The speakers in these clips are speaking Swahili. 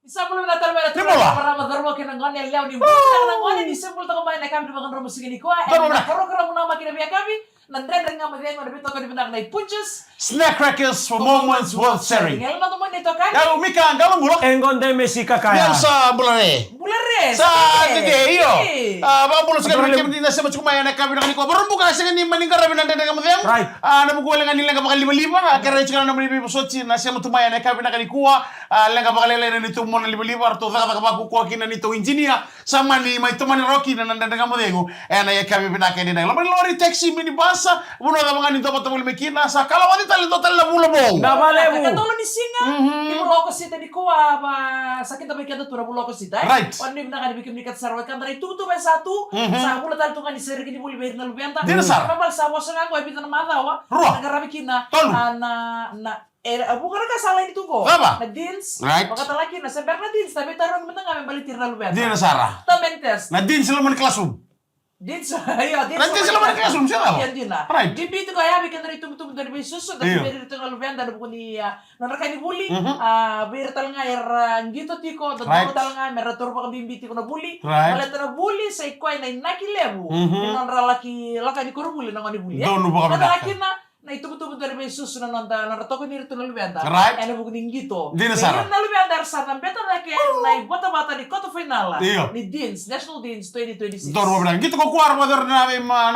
Isa belum natal mera tu Timola. para madormo ke nangone leo ni nangone di sempul to kembali kami di bangun rumah segini kuah. Karo nama kita biar kami nandren dengan madeng ada betul kau di benak naik punches. Snack crackers for moments worth sharing. Ngayon na teman itu kan? Ya Mika, kalau bulok. Engonde Messi kakaya. Yan sa bulare. Bulare. Sa tige iyo. Ba bulo sa kami kami na sa macumaya na kami na kaniko. Baru buka sa kani maningkar rabi nanda dengan madeng. Right. Na buku lengan nilang kapag lima-lima. Kaya rin na mali sochi na sa macumaya na kami na kaniko. Lengan kapag lele nito mo na lima-lima. Arto sa kapag kukuha kina nito engineer. Sama ni may tuman Rocky na nanda dengan madeng. Na ya kami pinakain na. Laman lori taxi minibasa. Uno na mga nito patungul mekina sa kalawani talento tala bulo mo. Na vale mo. Katulong ni Singa. Di buloko sita di kuah ba sakit tapi kita tu buloko sita. Right. Oni na kan bikin nikat sarwa kan dari tutu ba satu. Sa bulan tal tu kan diseri kini buli bayar na lubenta. Dina sar. Babal sa bosan ako ay bitan mata wa. Ruah. Negara bikin na Tol. bukan ka salah itu kok. Apa? Na dins. Right. Maka lagi na semper na dins tapi taruh mentang kami balik tirna lubenta. Dina Sara. Tamentes. Na din sila man classroom. Dins, ayo, dins. Nanti sila man classroom sila. Iya, dina. Right. Di itu kaya bikin dari tum-tum dari susu, dari Iyo. dari tengah lubian dari buku ni, nara kani buli, biar talanga gitu tiko, Right. talanga merah turun pakai bimbi tiko na buli, Right. malah tena buli saya kuai na naki lebu, nara laki lakani kuru buli nangani buli, Dono buka nara bedak. laki na itu betul dari susu na nonta nara toko ni itu lubian ta, Right. ena buku ni gitu, Dina Sara. na lubian dari sana, beta laki na bata-bata di kota final Iyo. ni Deans, National Deans 2026. Dor mo bilang gitu ko kuar mo dor na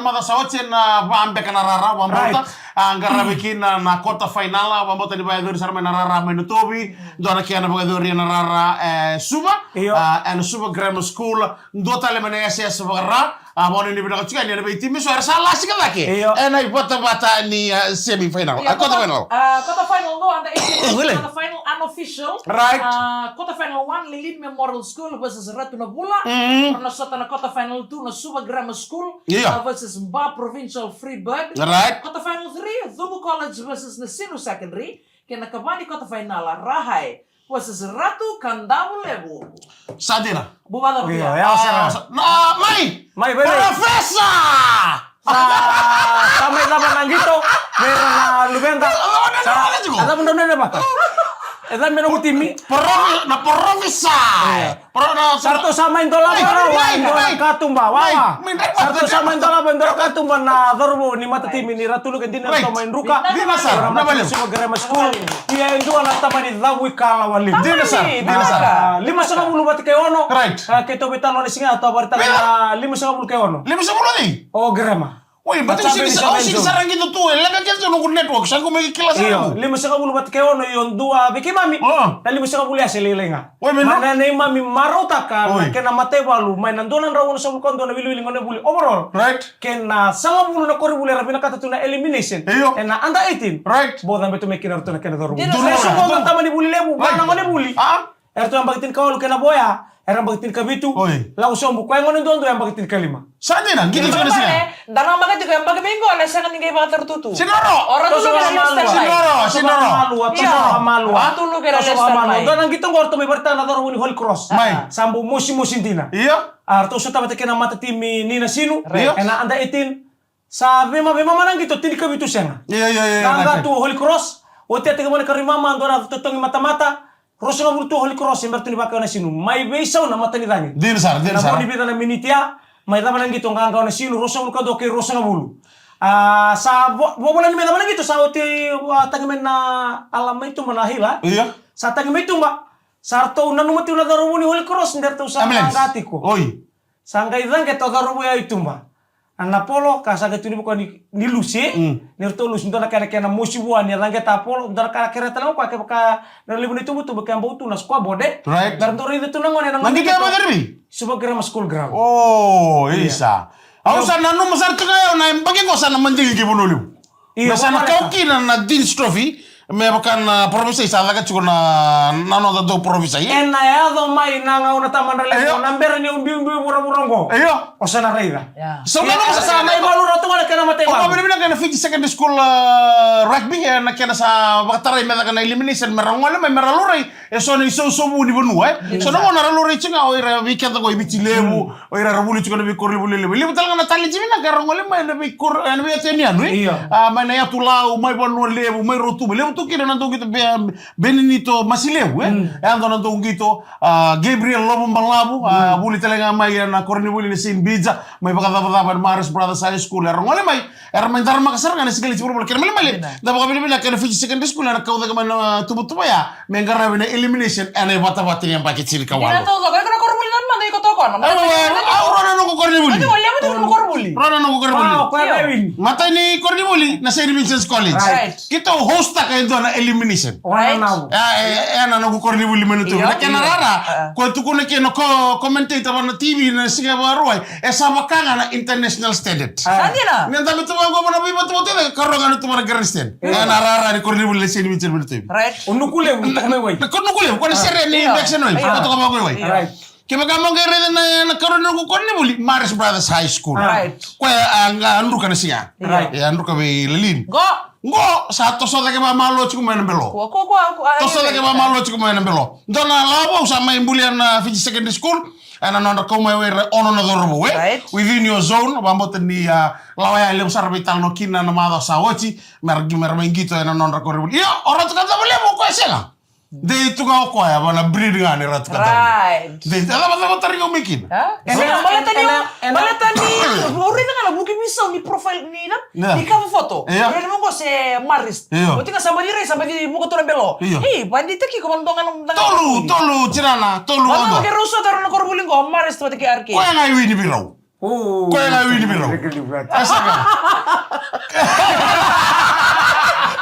mata sa otsen na pambe kana rara mambota angara bikin na kota final mambota di bayar sarma na rara menutobi dor kiana baga dor na rara suba Iyo. and suba grammar school do tale mena SS baga mo ni bilang chika ni be timi so salah sih laki Iyo. na bata ni semi final Yeah, kota final Quarter final go under 18. Really? Quarter final unofficial. Right. Quarter final 1 Lilith Memorial School versus Ratu Nabula. Karena sota na quarter final 2 na Suba Grammar School Yeah. versus Mba Provincial Freebird. Right. Quarter final 3 Thubu College versus Nasinu Secondary. Kena kabani quarter final Rahai versus Ratu Kandamu Lebu. Sadira Bubada Iyo, Bia. ya sara. na mai Mai bebe. professor Sa may laban ng gito, meron na lubenta. Wala juga. Ada mo na ba? Eda meron utimi. Na profesa. Na Sarto sama indola ba? Indola katumba. Wawa. Sarto sama indola ba? Indola katumba na dorbo ni mata timi ni ratulu kan dinner to main ruka. Dina Sar, na balik. Semua grammar school. Iya indua na tamani dawi kala wali. Dina Sar, Dina Sar. 5.10 bat kay ono. Right. Keto betalo ni singa to barita na 5.10 kay ono. Lima sebulan nih. Oh grammar. Woi, betul sih sarang gitu tuh. Laga kita nunggu network. Saya mau kelas Iyo, aku. 5.10 bat kay ono yon dua biki mami. Oh. Na 5.10 ya selilenga. Woi, menurut- Mana ni mami marota ka Oi. kena mate balu main nandonan rawon sa kondo na wili ngone buli overall. Right. Kena sanga bulu na kori buli rabina kata tuna elimination. Iyo. Ena anda 18. Right. Bodan betu mekin arto na kena doru. Dino, Dulu Sar. so bodan tamani buli lebu Right. bana ngone buli. Ah? Erto yang bagitin kawal kena boya. Erang bagitin ka bitu. Oi. Lau sombu kwa ngone dondo yang bagitin ka 5. Sadira, gitu juga sih. Danang baga juga yang baga minggu na sa kaningay baga tertutu. Sinoro. Orang Toso tuh ka kena malu. step by. Sinoro. Malu. Atu lu kena Toso lester ka malu. lain. Danang gitu ngorto may berta na doru ni Holy Cross. Mai. Sambu musim tina. Iya. Arto so tabate kena mata timi Nina Sinu. Iya. Ena anda 18. Sa bema manang gitu tindi ka bitu senga. Iya. Nangga tu Holy Cross. Ote ate kemana karimama andora totongi mata-mata. Rosa ngabulu tu Holy Cross yang bertuni bakal na Sinu. Mai beisau na mata ni tangi. Din Sar, Din Na Sar. boni bita na minitia. Mai tama nang gitu ngangga na Sinu. Rosa ngabulu ka doke Rosa ngabulu. Sa bobolan ni mena gitu sa ote tangi men na alam itu manahila. Iya. Sa tangi itu mbak. Sarto nanumati na darumuni Holy Cross nderto sa Ambulance. ngatiko. Oi. Sangga idang ke togarumu ya itu mbak. Anna polo kasaga tuni bukan ni lusi. Nirto lusi ndona kena musibuan ya langge ta polo ndona kera tala ko ke baka na libu itu butu baka mbau tu na skwa bode. Right. Dar ndori itu nangone Nanti kita apa derbi? Suba grammar school ground. Oh, isa. Aku sana nung masar tuh kayak na bagi ko sana menjadi gimana Iya, Sana boleh, kau kira na Dean's Trophy. Me bukan profesi sa laga cukup na nano do profesi. Ena ya do mai nanga una tamandra Ayo. le nambere ni umbi burang-burang Ayo. O sana reida. Ya. So Iya, mana sa mai balu roto wala kana mate Oh, ba. benar-benar kena Fiji secondary school rugby ya nak kena sa baktarai meta kena elimination merangole me meralurai e so ni so buni benua so no na ralurai chinga o ira weekend ko ibiti lebu o ira rabuli chiko bi korli buli lebu lebu talanga tali jimina garangole me na bi kor en bi tenia no Iya. ma na ya tulau mai bonu lebu mai rotu lebu tu kira nantong gitu Benito Masileu ando nantong gitu Gabriel Lobombalabu buli telenga mai na korni buli ni sin bija mai pakata Maris Brothers High School ngole mai main tar makasar kan sekali cipur kira mali da bakal bila kan Fiji Secondary School na kau daga mana tubuh ya menggarna bina elimination ane bata yang pakai cili kawal Dina to kaya kana korni nan man iko tokon. Rona no korni buli Wala mo to korni. Rona no korni buli Wow, kaya Kevin. mata ni korni buli na St. Vincent's College Right. kita host ta kayo na elimination Orang nau. na no korni buli menutu Iya, na kena rara ko tu kuna kena ko commentator na TV na siga baruai sama kanga na international standard Sandina. Nenta betul gua mana bibat tu karo nganu tu mana grandstand na rara ni korni buli St. Vincent's menutu Right. Unukule untuk me wai. na kono kule ko na sere ni Iya. election oi Iya. to ko ba oi Right. Kima kama ngere na karon ko korni buli Maris Brothers High School Right. ko andu kana siya Right. ya andu ka be lelin Go. Ngo satu so lagi malo chiku main belo. Ko. Toso lagi malo chiku main belo. Dona labo sama imbulian Fiji Secondary School. Ana nonda kau mai wera ono na dorbo Right. within your zone bambot ni lawaya ile usar vital no kina na mada sawochi mergi mermengito ana nonda koribul. Iyo orang tu kata boleh mo ko sela. De itu kau ko ya bana breed ngani rat kata. Right. De ala bata tari ko mikin. Ha? Enak- Balatan enak- ni uri na labu ki bisa ni profile ni na. Nah. Ni cover foto. Iya. Uri mo ko se Maris. Iya. O tinga sama di mo ko to na belo. Iya. Bandi taki ko mandongan Tolu cirana tolu Ano ondo. ke ruso taro na korbuling ko Maris to ki arke. Ko yang ngai wini biro. Oh. Ko yang ngai wini biro. Asaga.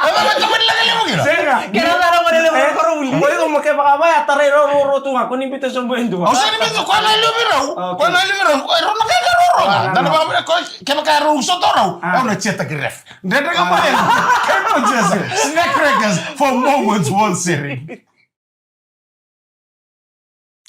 Apa macam lagi lagi kira? Sega. Kira na mo nila mo korbuling. Mo ito mo kaya baka ba taray ro tu nga kun invitation mo endo. Usah ni betul, kau nak lebih raw, kau nak lebih raw, kau nak kaya roro. Dan apa kau kaya kaya roro soto raw, kau nak cetak ref. Dan apa ya? Kau just snack crackers for moments one sharing.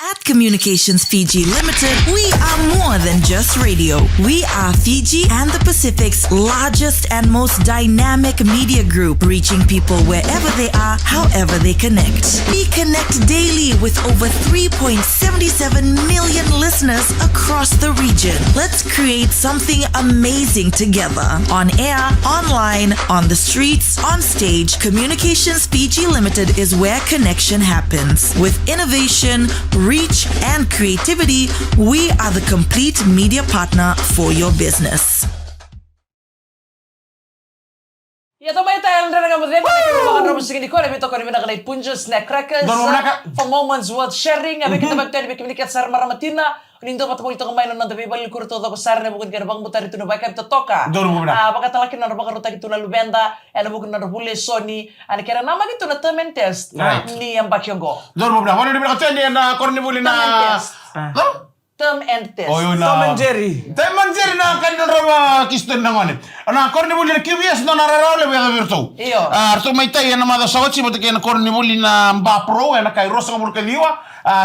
At Communications Fiji Limited, we are more than just radio. We are Fiji and the Pacific's largest and most dynamic media group, reaching people wherever they are, however they connect. We connect daily with over 3.77 million listeners across the region. Let's create something amazing together. On air, online, on the streets, on stage, Communications Fiji Limited is where connection happens. With innovation, reach, and creativity, we are the complete media partner for your business. Ya tomay tayo na nagamadrin na kailangan ng musik ni ko. Nabito ko rin na kanay punjo snack crackers. Doon mo na ka. For moments worth sharing. Abi kita bagtay ni kimikat sar maramatina. Nindo patamo ito kamay non tabi balil kurto to ko sar na bukod kana bang butari tuno bakay to toka. Doon mo na. Pagkatalaki na baka ruta kito na lubenda. Ano bukod na rubule Sony. Ano kaya naman ito na term and test. Right. Ni ang bakyonggo. Dor mo na, mana di berkata ni na kornibuli Term and na. test. Term and test. Oh yun Tom na. and Jerry. Teman Jerry na kanil rawa kiston na ngani. Ana kornibuli na KBS na nararaw le bega virtu. Iyo. Arto may tayo na mada sawachi mo kaya na kornibuli na mbapro na kay Rosa Kamurkadiwa.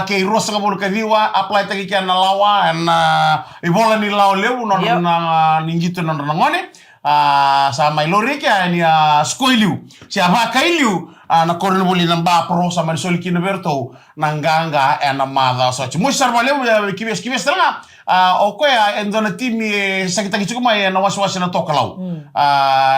Kay Rosa Kamurkadiwa apply tagi kaya na lawa na ibola ni law lew no Yep. na ninggito na ngani. Sa may lori kaya ni skoiliu. Siya ba kailiu na kornibuli ng bapro sa Marisol Kinaberto nangganga na mada sawachi. Mo sar balew KBS talaga. Okay, endo na team sakit lagi cukup may na waswas na tokalaw.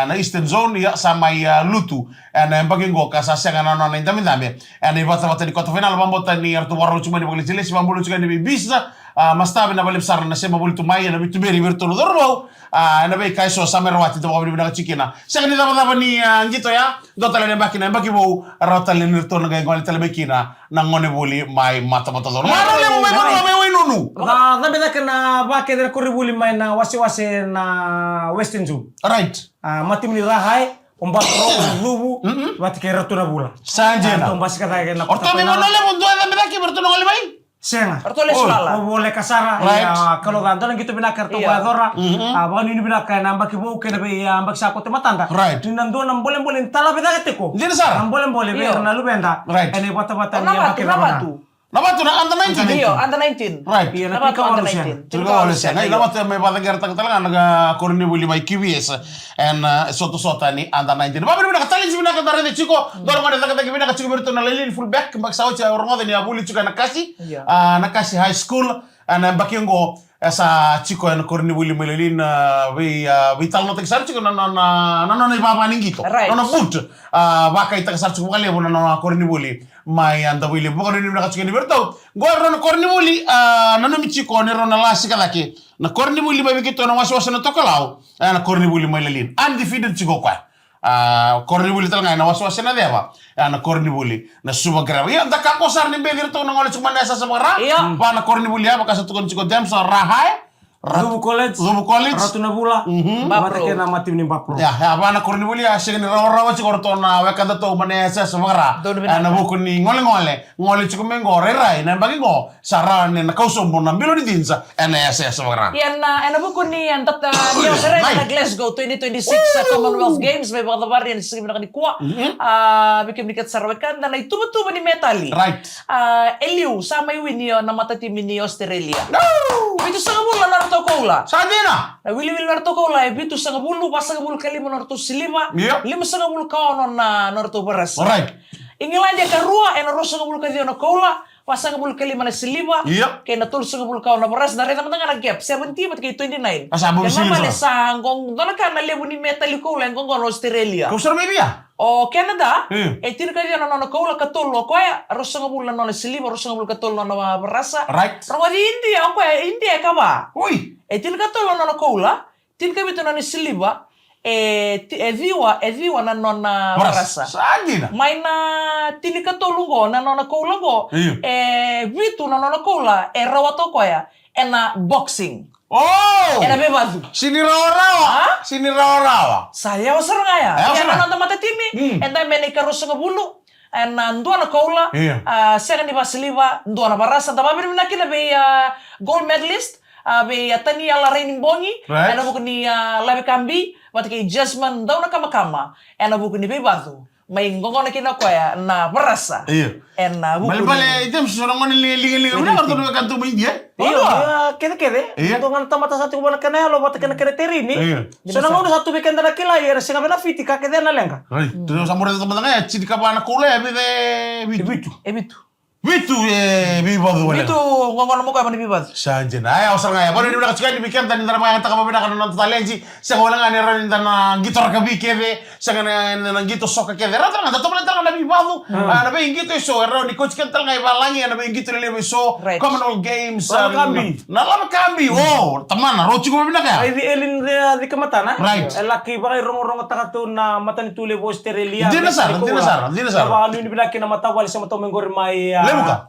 Na Eastern Zone ya sa may lutu. Na baging go kasasya nga na dami-dami. Na ibata-bata di kota final bambota ni Arto Warlo cuma ni bagli si bambulu juga ni bisa mas tabi na balip sar na siya mabuli tumaya na bituberi virtual dorbo. Na bay kaiso sa merawati to kabili na chikina. Sa kanila dapat ni ngito ya. Do tala ni bakina bagi mo rata ni nirto na gayong tala bakina na ngone buli may mata-mata dorbo. Ano le mo may nunu. Na nabi na kana ba kaya kuribuli may na wasi-wasi na Western Zoo. Right. Matim ni Rahay, Umbapro, Lubu, mati kaya ratu na bula. Sanjena. Tumbas ka tayo na Orto mi monole mundo ada medaki bertu nongol mai. Senga. Orto le sulala. O boleh kasara. Right. Kalau ganto nang gitu binakar to Iya. badora. Bahkan ini binakar nambak ibu kena be ambak sako te matanda. Right. Dinando nam boleh tala beda keteko. Hindi na, sir. Nam boleh Iya. be na lubenda. Right. Ene bata-bata Nama tu. Nama tu na anda 19. Iyo, under 19. Right. Iya, Nama tu napika under walo siya. 19. Tulga wala siya. Ngayon naman may batang tang talaga naga korni buli may KBS and soto-sota ni anda 19. Babi na katali si binaka dare de chico. Doro ngade taka taka binaka chico berto na lelin full back magsaw siya orngode ni abuli chuka nakasi. Iya. Nakasi high school and bakiongo esa chico en corni buli melelin vi talno tek sar chico na baba ningito Right. no but baka ita sar chico kali na corni buli mai anda buli bukan ni na chico ni bertau gor na corni buli na no mi chico ne rona la sikalake na corni buli ba bikito na waswas na tokalau na corni buli melelin undefeated chico kwa corni buli tal ngai na waswas na deba na corni buli na suba grave ya da ka kosar ni begir to na ngole cuma nesa samara Iya. ba na corni buli apa ka satu kon chico dem sa rahai Zubu College. Zubu College. Ratu Nabula. Bapro. Kena mati ni Bapro. Ya, bana korni buli asik ni rawa ci korto na wekanda to mane sa samara. Na buku ni ngole ci kumengo rerai na bagi go saran na kauso na bilo di dinsa NSS samara. Yan na buku ni yan tata niyo sere na Glasgow 2026 sa Commonwealth Games may mga bari yan sa mga kuha. Bikim nikat sarwekan na itubo ni metali. Right. Eliu sa may winio na matatimin ni Australia. Itu sa bulan narto kola. Sadina. Na wili narto kola bitu sa bulu pas sa bulu kali narto silima. Iya. Lima sa bulu kaon na narto beras. Alright. Ingilandi karua na rosa bulu kali na kola. Pasang bulu kali mana silima. Iya. Kaya natul sa bulu kaon na beras. Dari teman-teman gap 70 bat kay 29. Asabo silima. Kenapa sanggong dona ka na lebu ni metal kola yang kong Australia. Kausar maybe ya? O Canada, Hmm. tir kali na kola katullo ko ya rosa bulu na silima rosa bulu katullo na berasa. Right. Rawa di India ko India ka ba? Uy. Tin ka tolo na kola, tin ka bito na ni siliba, ediwa na nona barasa. Sadina. May na tin ka tolo go na nona kola go, Iya. bito na nona kola, rawato ko ya, na boxing. Oh. Na bebadu. Sini rawa. Sini rawa. Saya wasar nga ya. Ayaw, Kaya wasar. na nanta matatimi. And then may karusa nga bulu. And ndua na kola. Iya. Second di basiliba, ndua na barasa. Tababir na kila may gold medalist. Be tani ala Raining Bongi, Right. ana buku ni Labi Kambi, mata kay Jasmine daw na kama-kama, ana buku ni Bebatu, may ngongon na kinakuya na barasa. Iya. Na buku Bale jam sorong ngone lingi udah kartu kan tu main dia. Iyo, kede. Iya. Untuk ngan tamata satu kubana kena lo bata kena kere terini. Iya. So nang uno satu weekend na kila yer singa bena fiti ka kede na lenga. Right. Terus sampai teman-teman ya ciri kapana kule bide bitu. Ebitu. Bitu biba dua. Bitu ngongon mo ka ba ni Bebatu? Sanjen ay awsar nga ya. Baru udah kasukan dibikin tadi ntar mga taka mabina kan nonton talenji. Sa wala nga ni ron na gitar ka bikebe, sa nga na gito soka kebe. Rata nga dato man tanga na bibado. Na ba gito so ron ni coach kan nga ibalangi na ba gito lele so Right. Commonwealth Games. Lama kambi. Na lama kambi. Oh, teman na rochi ko mabina ka. Ay di elin di kamata na. Right. Laki ba kay rongo taka to na mata ni tule bo Australia. Hindi na sar. Ba ano ni bilaki na mata wali sa mata mengor mai.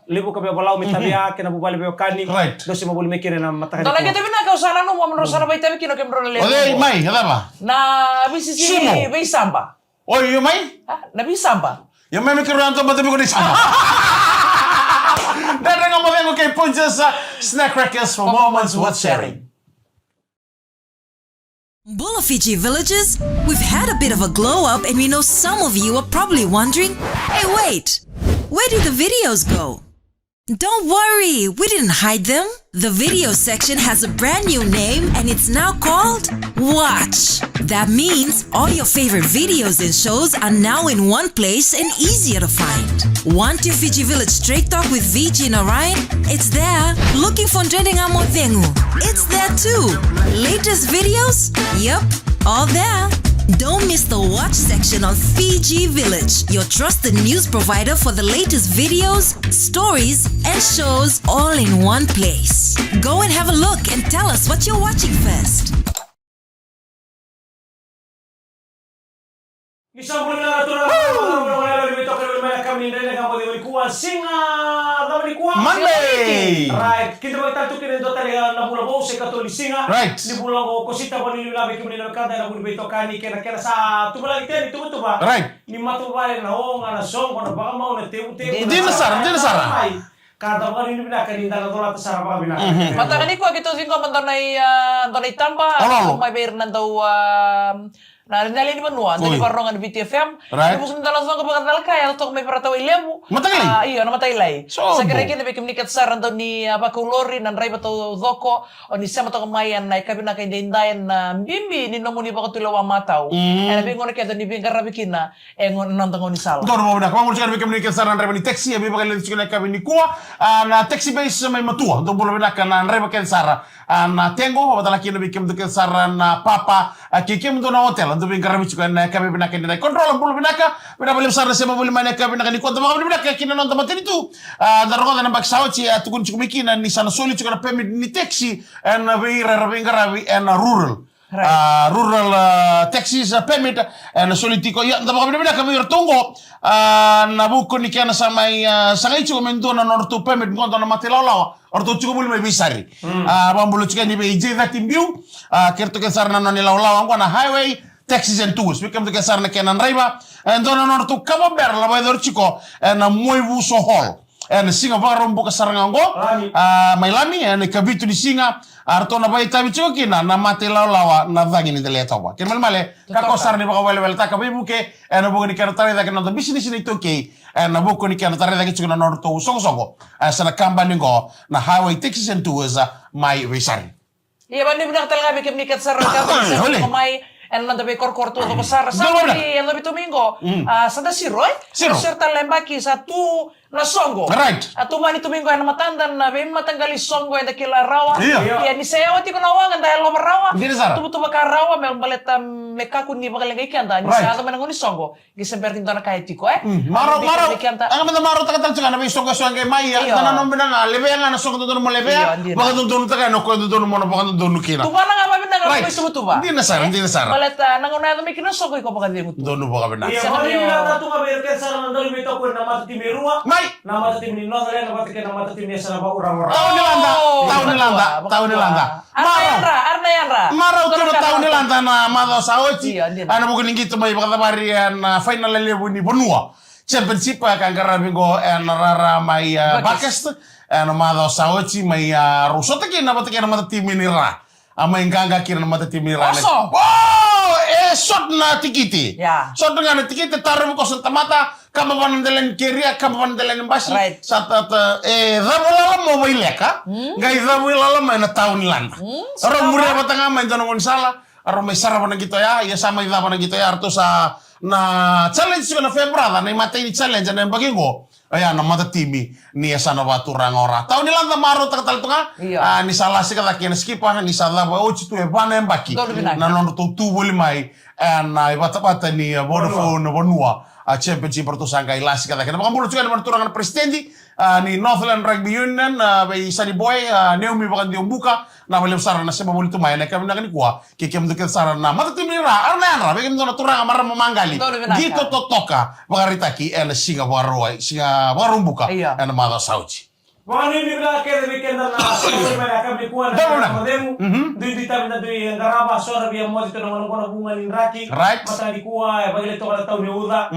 Lebu ka be balau mitabia kena bubali be kani. Right. Dosi mabuli mekire na mata ka. Dala kita bina ka usana no mo mo sana ba itabi kino kembro lele. Oye, mai, ada ba? Na bisisi Sumo. be samba. Oye, mai? Na bi samba. Yung may mikroon to matabi ko ni sama. Dahil nga mo kay Punches Snack Crackers for moments worth sharing. Bula Fiji villagers, we've had a bit of a glow up and we know some of you are probably wondering, hey wait, where did the videos go? Don't worry, we didn't hide them. The video section has a brand new name and it's now called Watch. That means all your favorite videos and shows are now in one place and easier to find. Want your Fiji Village Straight Talk with VG and Orion? It's there. Looking for Trending Amo Vengu? It's there too. Latest videos? Yep, all there. Don't miss the Watch section on Fiji Village, your trusted news provider for the latest videos, stories, and shows all in one place. Go and have a look and tell us what you're watching first. Isang bulan na ito na limito ka naman kami nila ng mga kuha singa naman kuha Monday! Right, kita ba ito kinendo talaga na mula po sa katolik singa Right. Ni bulang ko kusita ba nila labi kami nila kada na mula ito kani kena sa tumalang ito ba Right. Ni matubali na ho nga na song kung baka mau na teu-teu Di nasara. Kada ba nila kanina na tulad sa kami na Mata kani ko gitu singko man donay tamba Ano? may bayar nan daw Na nali ni Banua, Oi. dali parongan BTFM. Right. Tapos nung dalang ka pagkatala kaya to may para tawo ilemu. Mataglay? Iyo, na mataylay. So, Sa kaya kini kimikat saran daw ni Bakulori nan ray bato doko o ni sama to kamayan na ikabi na kay dindayan na bimbi ni namo ni bakatulawa mataw. Ana bingon kaya ni bingar rabikina engon nantang ni sala. Doon mo na, kung mo siya kami ni Kasaran Reba ni taxi, abi bakal ni siya kami ni Kuwa, na taxi base may matua, doon mo na kan Reba Kansara, na tengo, batala kino bikim do Kasaran na papa, kikim do na hotel, do bin karami siya kami binakin na kontrol ang bulo binaka, binabalim sa sa mabuli man kami na kaniko, do mga binaka kinon ta matin itu, daro na baksaw si tukun siya kumikina ni sana solid siya na permit ni taxi, and bira rabing and rural. Rural taxis permit na solitiko ya ndaba kami na kami tunggo na buko ni kana sa may sangay chuko mendo na norto permit ngondo na matilalaw orto chuko buli may bisari bambulo chika ni be je that imbiu kerto ke sarna no ni lawlaw ang na highway taxis and tours we come to sarna kenan raiba and dono norto kaba ber la bay dor chiko na moy buso hall en singa varom buka sarangango mailami en kabitu di singa arto na bay tabi chokina na matelaw na dangin ni deletawa ken male kako sarni baka wele ta kabi buke en buka ni kana tare da kana business ni toke en buko ni kana tare da kichuna norto songo sana kamba ningo na highway taxis and tours mai resari Iya bandi bilang talaga bikin nikat saran ka sa kumay en nanda be kor to ko sar sa ni en labi domingo sa da siroy serta lembaki sa tu na songo Right. Atu mani tumingo en matandan na be matanggali songo en dakila rawa Iya. ya ni saya wati ko nawangan dahil lo marawa Hindi na, Sara. tu ka rawa me baleta me kaku ni bakal ngai kanda ni Right. saya manang ni songo gisemper tinto na kay tiko maro ang mga maro tagal na may songa songa mai ya Iyo. na nombe na lebe nga na songa doon mo lebe Iyo, hindi na. baka doon taga no ko doon mo na baka doon kina tu mana nga mabin na Right. may tuba Hindi na, Sara, hindi na, Sara. baleta nanguna na may kinasongo ko baka di mo doon mo kami na Iya, Sa kali kanyo- ni nata tu kabe ken sarang ndol bito ko na mata timi ruwa. Mai. Na mata timi no dale na mata ken na mata timi sa ba urang-urang. Tahu ni landa, tahu ni landa, tahu ni landa. Arna yanra. Mara uturo tahu ni landa na mado saochi. Iya, hindi na. Ano mo kuning gitu may bakabari na final level ni Bonua. Championship kan karabingo na rara may bakest na mado saochi may rusota kin na batake na mata timi ni ra. Ama inganga kin na mata timi ra. Oso. Wow, shot na tikiti. Ya. Shot nga na tikiti tarum ko sa tamata kama panandelen keria kama panandelen basi. Right. Sata zabulala mo may leka. Ngai zabulala may na taon landa. Aro mure batanga may tanong sala. Aro may sarap na gito ya. Ya sama ida na gito ya arto sa na challenge ko na February na matay ni challenge na bagingo. Ayan, na mata timi ni sana baturang ora. Taon nila maro takatal tunga. Iya. Ni sala sika da kena skipa ni sala ba ochi tu e bana embaki. Dolu binaki. Na non tu boli mai na ibata ni Vodafone Bonua championship pertu sangka ilasi kata kena bukan bulu juga dengan turangan presidenti ni Northland Rugby Union by Sunny Boy Naomi bahkan dia buka na balik besar na siapa bulu tu main kami nak ni kuah kikem tu kita na mata tim ni ra arna bagi tu turang amar memanggali Dolu binaki. gitu toka bagaritaki singa baroi singa barum buka Iya. mata sauci. Wani ni bila kere weekend na sa may akam ni kuan Dolo na. na modemu. Dui di tabi na dui garaba sora biya mo dito na manong bunga ni Raki. Right. Mata di kuwa bagile to kada taw ni uda.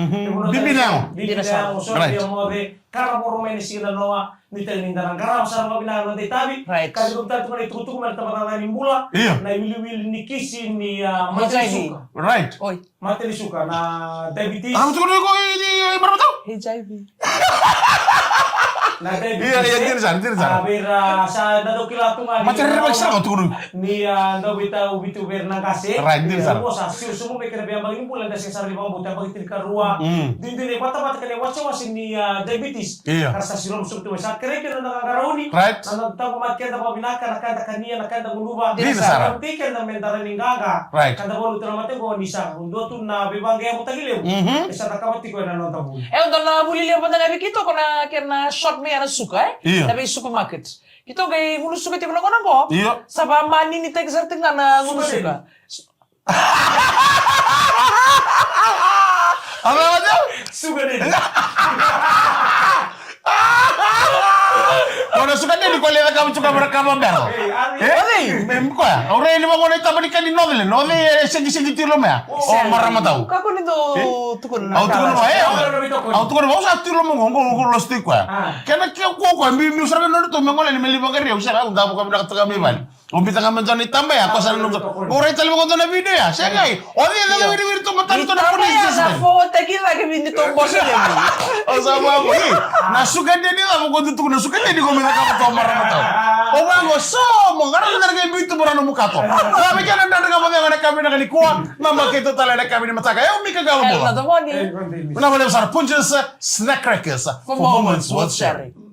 Bibinao. Bibinao sora Right. biya mo de kara poro may sila noa ni tani ndarang garaba sa mga binalo de tabi. Right. Kasi kung tayo ni tutuk man tamata ni mula. Iya. Na wili ni kisi ni HIV. matisuka. Right. Oi, Matisuka na diabetes. Ano tu ko ini berapa tahu? HIV. Na diabetes. Iya, dirisan. Bira sa nadokila tunga. Macam rebek sarang tu kudu. Ni ando bita ubitu berna kasi Right, din sa. Ko sa siu sumo be kena bang bulan kasi sa limang buta pag karua din bata kene wacha wasin ni diabetes Iya. karsa sirom sum tu sa kere kena nangaraoni Right. nang tago matken da pabinaka nakanda kania nakanda guluba Din sa. tiken na mendara ningaga Right. kada bolu tu namate ko ni sa undo tu na bebang gaya mutagile isa nakamati ko na non tabu Udah na bulili apa na kito ko na kena shot me ana suka Iya. Tapi supermarket. Kito kay ngulu suka ti ko ko. Iya. Sa ba mani ni tek sarting na ngulu suka. Apa aja? suga din Kalau suka dia di kuliah kamu suka berekam bel. ari Mem ko ya. Orang ini bangun itu balik kan di novel. Novel segi tilo mea. Oh marah mah tahu. Kako nito tukun na. Au tukun mo eh. Au Au tukun mo sa tilo mo ngol losti ko ya. Kena kyo ko ko mi usara no to mengol ni meli bagari usara unda buka buka to kami ban. Umpita nga man dyan itambay, ako sa nung... Uray talaga ko na video ya. Siya nga eh. O di, nalawin ito matalo to na police Itamaya system. na po, tagila kami nito boss niya. O sama mo eh. Nasugan din nila. Mo kung dito ko nasugan din. Di ko minakapat to maramato. O bago, so, mo, karang talaga yung bito mo na muka to. Sabi ka nang nanaga mo nga kami na kanikuha. Mamakito talaga kami ni mataka. Eh, umika ka mo. Kaya na to mo ni. Una mo lang sa punches, snack crackers. For moments worth sharing.